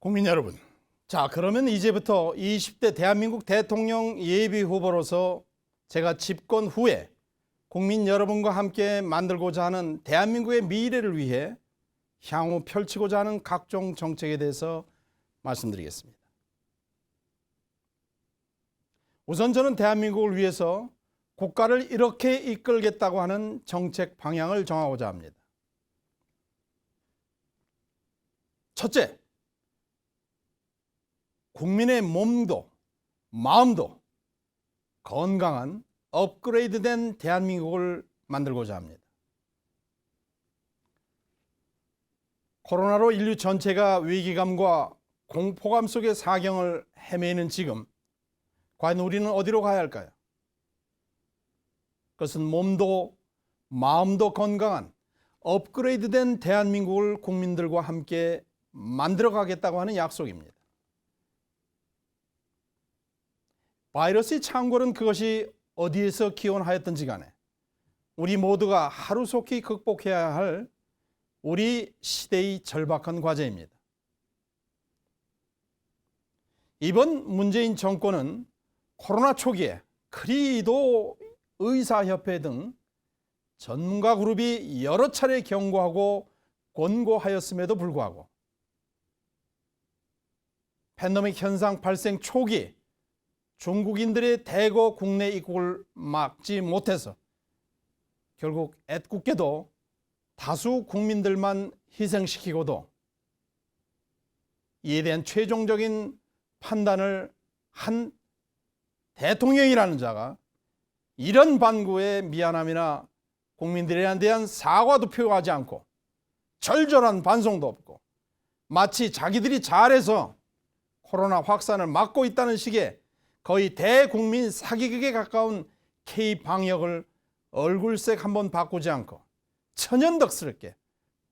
국민 여러분, 자 그러면 이제부터 20대 대한민국 대통령 예비 후보로서 제가 집권 후에 국민 여러분과 함께 만들고자 하는 대한민국의 미래를 위해 향후 펼치고자 하는 각종 정책에 대해서 말씀드리겠습니다. 우선 저는 대한민국을 위해서 국가를 이렇게 이끌겠다고 하는 정책 방향을 정하고자 합니다. 첫째, 국민의 몸도 마음도 건강한 업그레이드된 대한민국을 만들고자 합니다. 코로나로 인류 전체가 위기감과 공포감 속의 사경을 헤매는 지금 과연 우리는 어디로 가야 할까요? 그것은 몸도 마음도 건강한 업그레이드된 대한민국을 국민들과 함께 만들어가겠다고 하는 약속입니다. 바이러스의 창궐은 그것이 어디에서 기원하였든지 간에 우리 모두가 하루속히 극복해야 할 우리 시대의 절박한 과제입니다. 이번 문재인 정권은 코로나 초기에 그리도 의사협회 등 전문가 그룹이 여러 차례 경고하고 권고하였음에도 불구하고 팬데믹 현상 발생 초기 중국인들의 대거 국내 입국을 막지 못해서 결국 애꿎게도 다수 국민들만 희생시키고도 이에 대한 최종적인 판단을 한 대통령이라는 자가 이런 반구에 미안함이나 국민들에 대한 사과도 표하지 않고 절절한 반성도 없고 마치 자기들이 잘해서 코로나 확산을 막고 있다는 식의 거의 대국민 사기극에 가까운 K-방역을 얼굴색 한번 바꾸지 않고 천연덕스럽게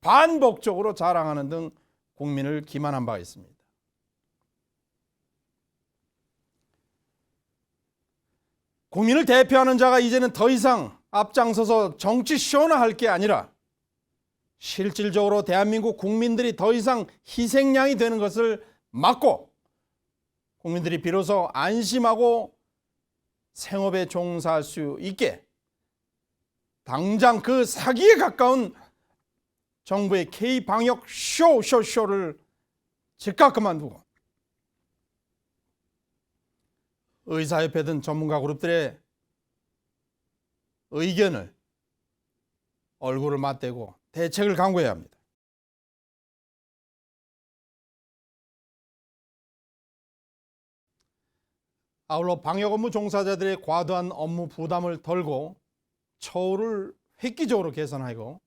반복적으로 자랑하는 등 국민을 기만한 바 있습니다. 국민을 대표하는 자가 이제는 더 이상 앞장서서 정치 쇼나 할 게 아니라 실질적으로 대한민국 국민들이 더 이상 희생양이 되는 것을 막고 국민들이 비로소 안심하고 생업에 종사할 수 있게 당장 그 사기에 가까운 정부의 K-방역 쇼를 즉각 그만두고 의사협회 등 전문가 그룹들의 의견을 얼굴을 맞대고 대책을 강구해야 합니다. 아울러 방역 업무 종사자들의 과도한 업무 부담을 덜고 처우를 획기적으로 개선하고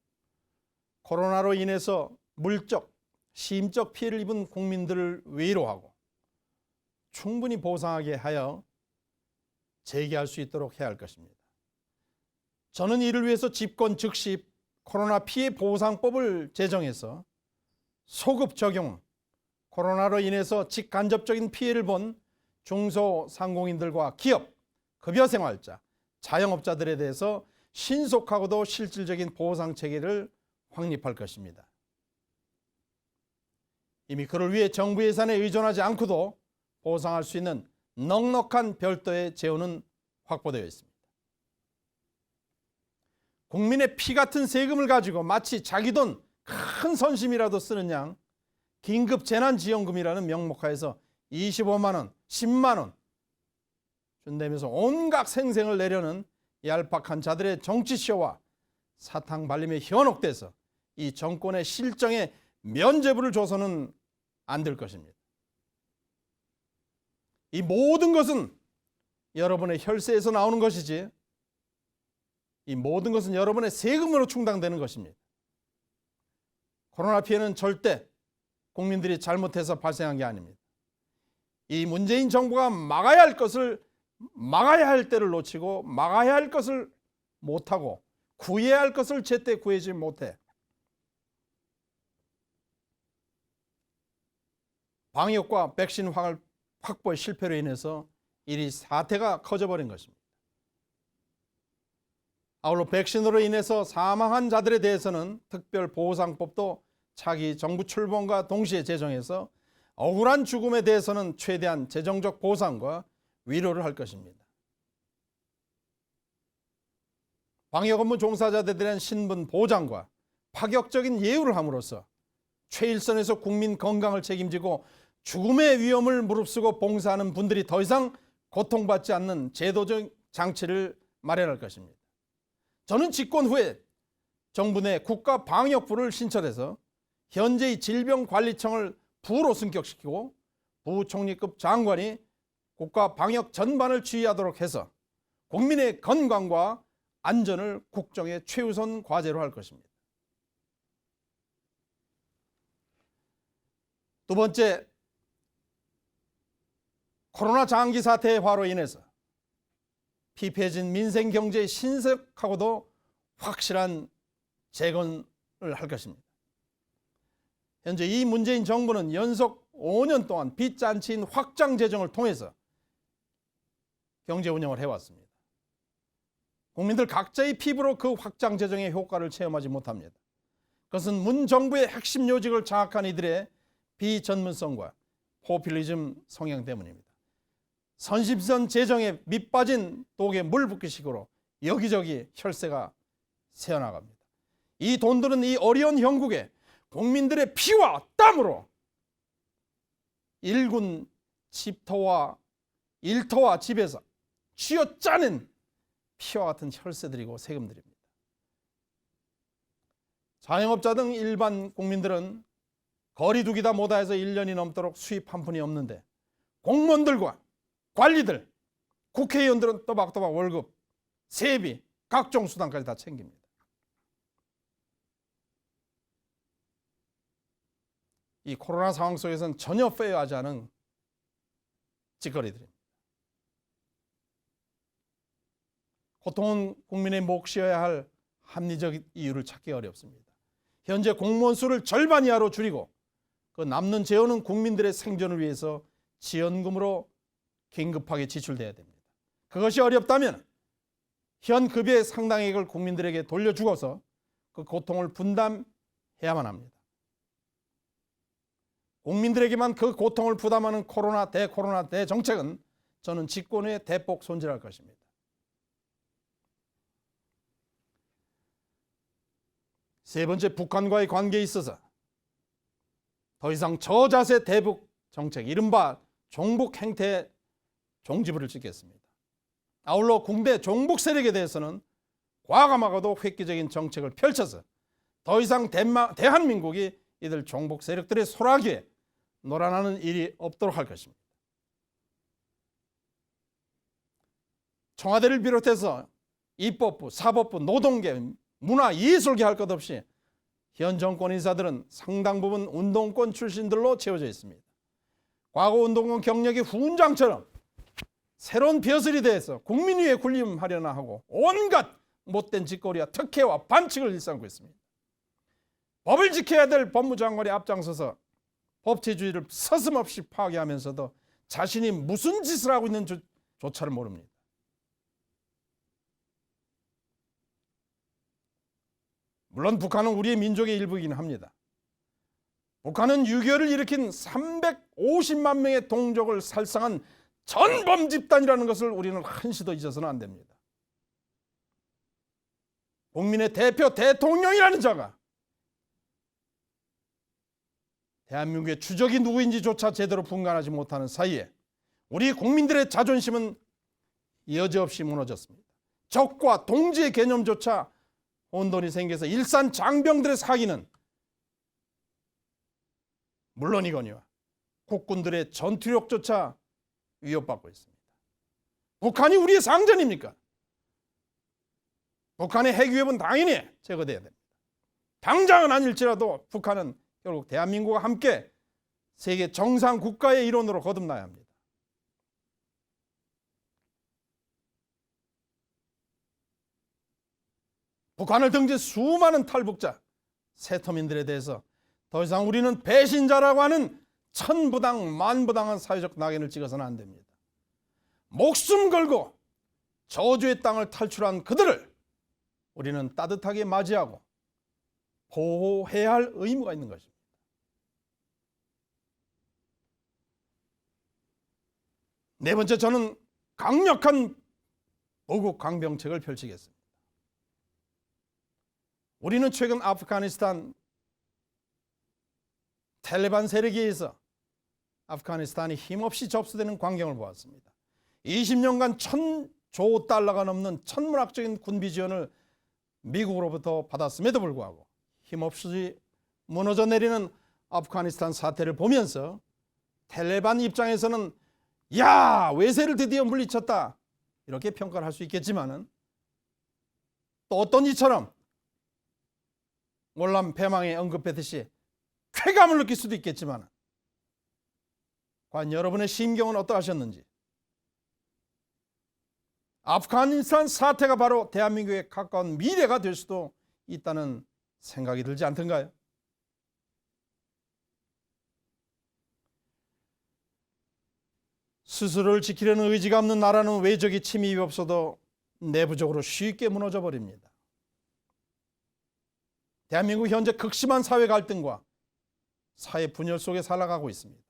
코로나로 인해서 물적, 심적 피해를 입은 국민들을 위로하고 충분히 보상하게 하여 재개할 수 있도록 해야 할 것입니다. 저는 이를 위해서 집권 즉시 코로나 피해 보상법을 제정해서 소급 적용, 코로나로 인해서 직간접적인 피해를 본 중소상공인들과 기업, 급여생활자, 자영업자들에 대해서 신속하고도 실질적인 보상 체계를 확립할 것입니다. 이미 그를 위해 정부 예산에 의존하지 않고도 보상할 수 있는 넉넉한 별도의 재원은 확보되어 있습니다. 국민의 피 같은 세금을 가지고 마치 자기 돈 큰 선심이라도 쓰는 양 긴급재난지원금이라는 명목하에서 25만 원, 10만 원 준다면서 온갖 생생을 내려는 얄팍한 자들의 정치쇼와 사탕 발림에 현혹돼서 이 정권의 실정에 면죄부를 줘서는 안 될 것입니다. 이 모든 것은 여러분의 혈세에서 나오는 것이지 이 모든 것은 여러분의 세금으로 충당되는 것입니다. 코로나 피해는 절대 국민들이 잘못해서 발생한 게 아닙니다. 이 문재인 정부가 막아야 할 것을 막아야 할 때를 놓치고 막아야 할 것을 못하고 구해야 할 것을 제때 구해지 못해 방역과 백신 확보의 실패로 인해서 이 사태가 커져버린 것입니다. 아울러 백신으로 인해서 사망한 자들에 대해서는 특별보상법도 차기 정부 출범과 동시에 제정해서 억울한 죽음에 대해서는 최대한 재정적 보상과 위로를 할 것입니다. 방역 업무 종사자들에 대한 신분 보장과 파격적인 예우를 함으로써 최일선에서 국민 건강을 책임지고 죽음의 위험을 무릅쓰고 봉사하는 분들이 더 이상 고통받지 않는 제도적 장치를 마련할 것입니다. 저는 집권 후에 정부 내 국가방역부를 신설해서 현재의 질병관리청을 부로 승격시키고 부총리급 장관이 국가방역 전반을 지휘하도록 해서 국민의 건강과 안전을 국정의 최우선 과제로 할 것입니다. 두 번째, 코로나 장기 사태화로 인해서 피폐해진 민생 경제의 신속하고도 확실한 재건을 할 것입니다. 현재 이 문재인 정부는 연속 5년 동안 빚잔치인 확장 재정을 통해서 경제 운영을 해왔습니다. 국민들 각자의 피부로 그 확장 재정의 효과를 체험하지 못합니다. 그것은 문 정부의 핵심 요직을 장악한 이들의 비전문성과 포퓰리즘 성향 때문입니다. 선심선 재정에 밑빠진 독에 물 붓기식으로 여기저기 혈세가 새어나갑니다. 이 돈들은 이 어려운 형국에 국민들의 피와 땀으로 일군 집터와 일터와 집에서 쥐어짜낸 피와 같은 혈세들이고 세금들입니다. 자영업자 등 일반 국민들은 거리두기다 뭐다 해서 1년이 넘도록 수입 한 푼이 없는데 공무원들과 관리들, 국회의원들은 또박또박 월급, 세비, 각종 수당까지 다 챙깁니다. 이 코로나 상황 속에서는 전혀 페어하지 않은 짓거리들입니다. 고통은 국민의 몫이어야 할 합리적 이유를 찾기 어렵습니다. 현재 공무원 수를 절반 이하로 줄이고 그 남는 재원은 국민들의 생존을 위해서 지원금으로 긴급하게 지출돼야 됩니다. 그것이 어렵다면 현 급여의 상당액을 국민들에게 돌려주고서 그 고통을 분담해야만 합니다. 국민들에게만 그 고통을 부담하는 코로나 대정책은 저는 집권 후에 대폭 손질할 것입니다. 세 번째, 북한과의 관계에 있어서 더 이상 저자세 대북 정책, 이른바 종북 행태 종지부를 찍겠습니다. 아울러 국내 종북 세력에 대해서는 과감하고도 획기적인 정책을 펼쳐서 더 이상 대한민국이 이들 종북 세력들의 소라기에 놀아나는 일이 없도록 할 것입니다. 청와대를 비롯해서 입법부, 사법부, 노동계, 문화예술계 할 것 없이 현 정권 인사들은 상당 부분 운동권 출신들로 채워져 있습니다. 과거 운동권 경력이 훈장처럼 새로운 벼슬이 대해서 국민 위에 군림하려나 하고 온갖 못된 짓거리와 특혜와 반칙을 일삼고 있습니다. 법을 지켜야 될 법무장관이 앞장서서 법치주의를 서슴없이 파괴하면서도 자신이 무슨 짓을 하고 있는 조차를 모릅니다. 물론 북한은 우리의 민족의 일부이긴 합니다. 북한은 6.25를 일으킨 350만 명의 동족을 살상한 전범 집단이라는 것을 우리는 한시도 잊어서는 안 됩니다. 국민의 대표 대통령이라는 자가 대한민국의 주적이 누구인지조차 제대로 분간하지 못하는 사이에 우리 국민들의 자존심은 여지없이 무너졌습니다. 적과 동지의 개념조차 혼돈이 생겨서 일산 장병들의 사기는 물론이거니와 국군들의 전투력조차 위협받고 있습니다. 북한이 우리의 상전입니까? 북한의 핵 위협은 당연히 제거돼야 됩니다. 당장은 아닐지라도 북한은 결국 대한민국과 함께 세계 정상 국가의 일원으로 거듭나야 합니다. 북한을 등진 수많은 탈북자, 세터민들에 대해서 더 이상 우리는 배신자라고 하는 천부당 만부당한 사회적 낙인을 찍어서는 안 됩니다. 목숨 걸고 저주의 땅을 탈출한 그들을 우리는 따뜻하게 맞이하고 보호해야 할 의무가 있는 것입니다. 네 번째, 저는 강력한 보국 강병책을 펼치겠습니다. 우리는 최근 아프가니스탄 탈레반 세력에 의해서 아프가니스탄이 힘없이 접수되는 광경을 보았습니다. 20년간 1,000조 달러가 넘는 천문학적인 군비 지원을 미국으로부터 받았음에도 불구하고 힘없이 무너져 내리는 아프가니스탄 사태를 보면서 탈레반 입장에서는 야, 외세를 드디어 물리쳤다 이렇게 평가를 할 수 있겠지만은 또 어떤 이처럼 월남 패망에 언급했듯이 쾌감을 느낄 수도 있겠지만 과연 여러분의 심경은 어떠하셨는지, 아프가니스탄 사태가 바로 대한민국의 가까운 미래가 될 수도 있다는 생각이 들지 않던가요? 스스로를 지키려는 의지가 없는 나라는 외적인 침입이 없어도 내부적으로 쉽게 무너져 버립니다. 대한민국 현재 극심한 사회 갈등과 사회 분열 속에 살아가고 있습니다.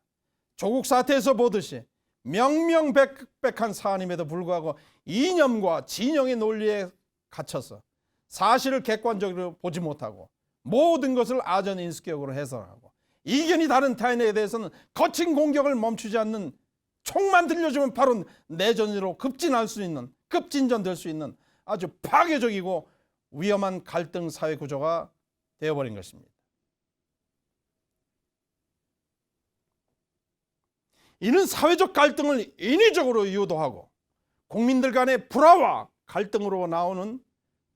조국 사태에서 보듯이 명명백백한 사안임에도 불구하고 이념과 진영의 논리에 갇혀서 사실을 객관적으로 보지 못하고 모든 것을 아전 인수격으로 해석하고 이견이 다른 타인에 대해서는 거친 공격을 멈추지 않는, 총만 들려주면 바로 내전으로 급진전될 수 있는 아주 파괴적이고 위험한 갈등 사회 구조가 되어버린 것입니다. 이는 사회적 갈등을 인위적으로 유도하고 국민들 간의 불화와 갈등으로 나오는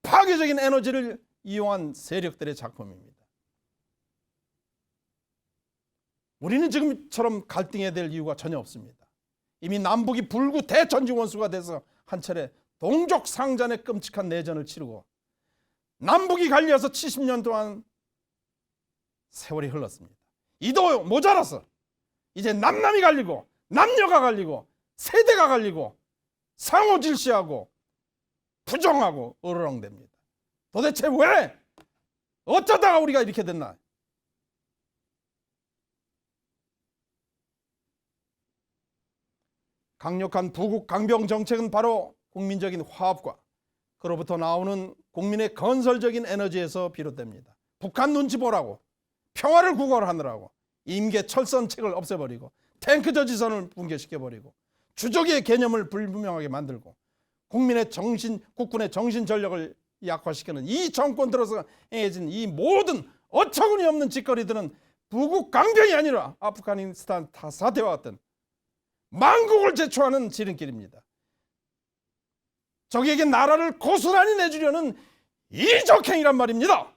파괴적인 에너지를 이용한 세력들의 작품입니다. 우리는 지금처럼 갈등해야 될 이유가 전혀 없습니다. 이미 남북이 불구 대전직 원수가 돼서 한 차례 동족 상잔의 끔찍한 내전을 치르고 남북이 갈려서 70년 동안 세월이 흘렀습니다. 이도 모자라서 이제 남남이 갈리고 남녀가 갈리고 세대가 갈리고 상호 질시하고 부정하고 으르렁댑니다. 도대체 왜? 어쩌다가 우리가 이렇게 됐나? 강력한 부국 강병 정책은 바로 국민적인 화합과 그로부터 나오는 국민의 건설적인 에너지에서 비롯됩니다. 북한 눈치 보라고 평화를 구걸하느라고 임계 철선책을 없애버리고 탱크 저지선을 붕괴시켜버리고 주적의 개념을 불분명하게 만들고 국민의 국군의 정신 전력을 약화시키는 이 정권 들어서 행해진 이 모든 어처구니 없는 짓거리들은 부국 강병이 아니라 아프가니스탄 사태와 같은 만국을 제초하는 지름길입니다. 적에게 나라를 고스란히 내주려는 이적행위란 말입니다.